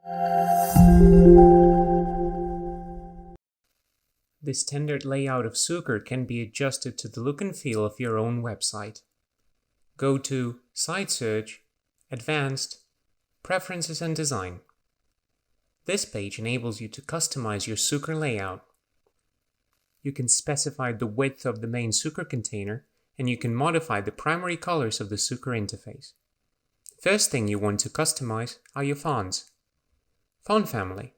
The standard layout of Sooqr can be adjusted to the look and feel of your own website. Go to Site Search, Advanced, Preferences and Design. This page enables you to customize your Sooqr layout. You can specify the width of the main Sooqr container, and you can modify the primary colors of the Sooqr interface. First thing you want to customize are your fonts. Font family.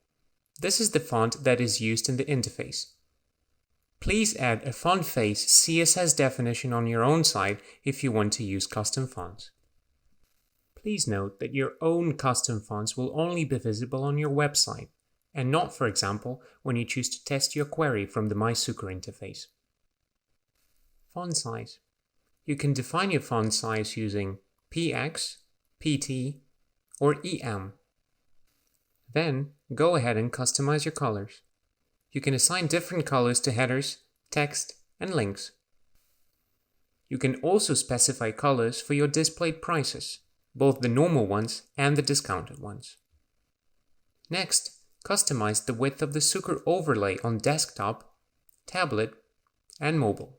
This is the font that is used in the interface. Please add a font face CSS definition on your own site if you want to use custom fonts. Please note that your own custom fonts will only be visible on your website, and not, for example, when you choose to test your query from the My Sooqr interface. Font size. You can define your font size using PX, PT, or EM. Then, go ahead and customize your colors. You can assign different colors to headers, text, and links. You can also specify colors for your displayed prices, both the normal ones and the discounted ones. Next, customize the width of the Sooqr overlay on desktop, tablet, and mobile.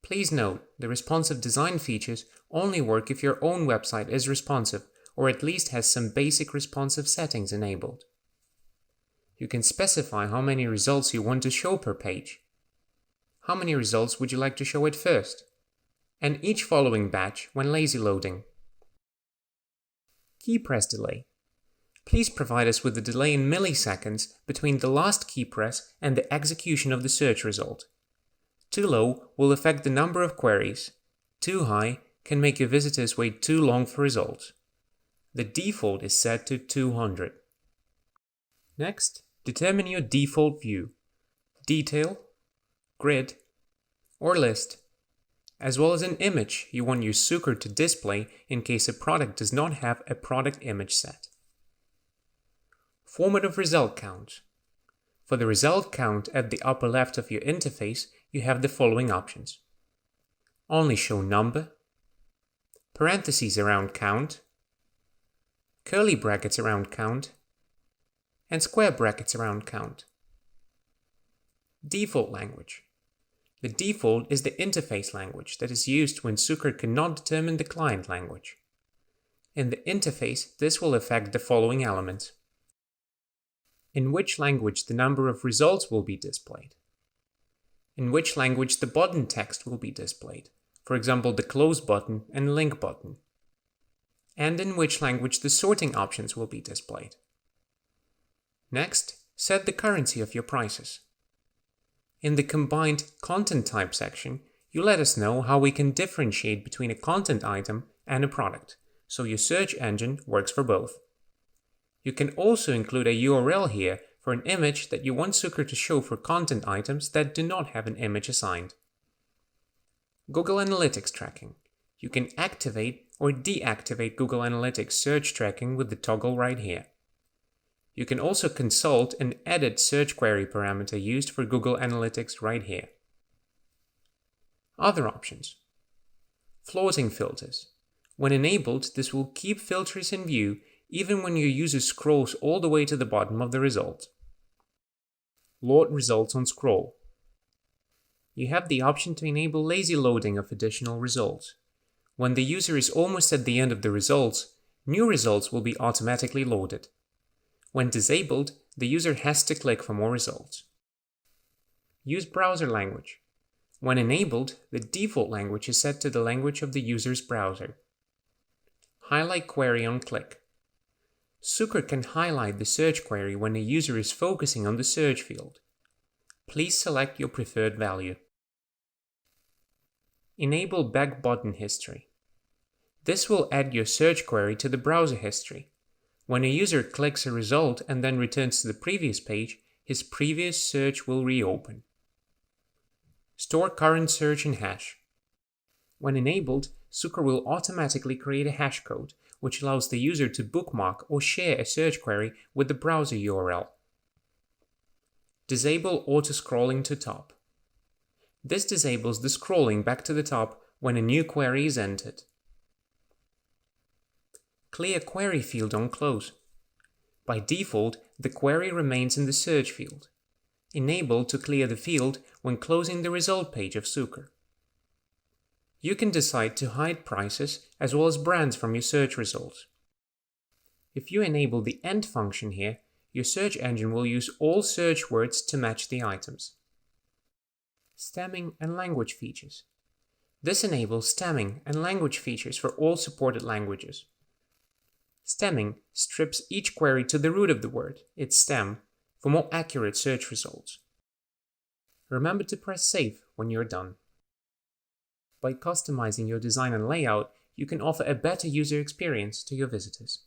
Please note, the responsive design features only work if your own website is responsive or at least has some basic responsive settings enabled. You can specify how many results you want to show per page. How many results would you like to show at first? And each following batch when lazy loading. Key press delay. Please provide us with a delay in milliseconds between the last key press and the execution of the search result. Too low will affect the number of queries. Too high can make your visitors wait too long for results. The default is set to 200. Next, determine your default view, detail, grid, or list, as well as an image you want your Sooqr to display in case a product does not have a product image set. Format of result count. For the result count at the upper left of your interface, you have the following options. Only show number, parentheses around count, curly brackets around count, and square brackets around count. Default language. The default is the interface language that is used when Sooqr cannot determine the client language. In the interface, this will affect the following elements. In which language the number of results will be displayed. In which language the button text will be displayed, for example the close button and link button. And in which language the sorting options will be displayed. Next, set the currency of your prices. In the combined content type section, you let us know how we can differentiate between a content item and a product, so your search engine works for both. You can also include a URL here for an image that you want Sooqr to show for content items that do not have an image assigned. Google Analytics tracking. You can activate or deactivate Google Analytics search tracking with the toggle right here. You can also consult and edit search query parameter used for Google Analytics right here. Other options. Flossing filters. When enabled, this will keep filters in view even when your user scrolls all the way to the bottom of the result. Load results on scroll. You have the option to enable lazy loading of additional results. When the user is almost at the end of the results, new results will be automatically loaded. When disabled, the user has to click for more results. Use browser language. When enabled, the default language is set to the language of the user's browser. Highlight query on click. Sooqr can highlight the search query when the user is focusing on the search field. Please select your preferred value. Enable back button history. This will add your search query to the browser history. When a user clicks a result and then returns to the previous page, his previous search will reopen. Store current search in hash. When enabled, Sooqr will automatically create a hash code, which allows the user to bookmark or share a search query with the browser URL. Disable auto-scrolling to top. This disables the scrolling back to the top when a new query is entered. Clear query field on close. By default, the query remains in the search field. Enable to clear the field when closing the result page of Sooqr. You can decide to hide prices as well as brands from your search results. If you enable the end function here, your search engine will use all search words to match the items. Stemming and language features. This enables stemming and language features for all supported languages. Stemming strips each query to the root of the word, its stem, for more accurate search results. Remember to press Save when you're done. By customizing your design and layout, you can offer a better user experience to your visitors.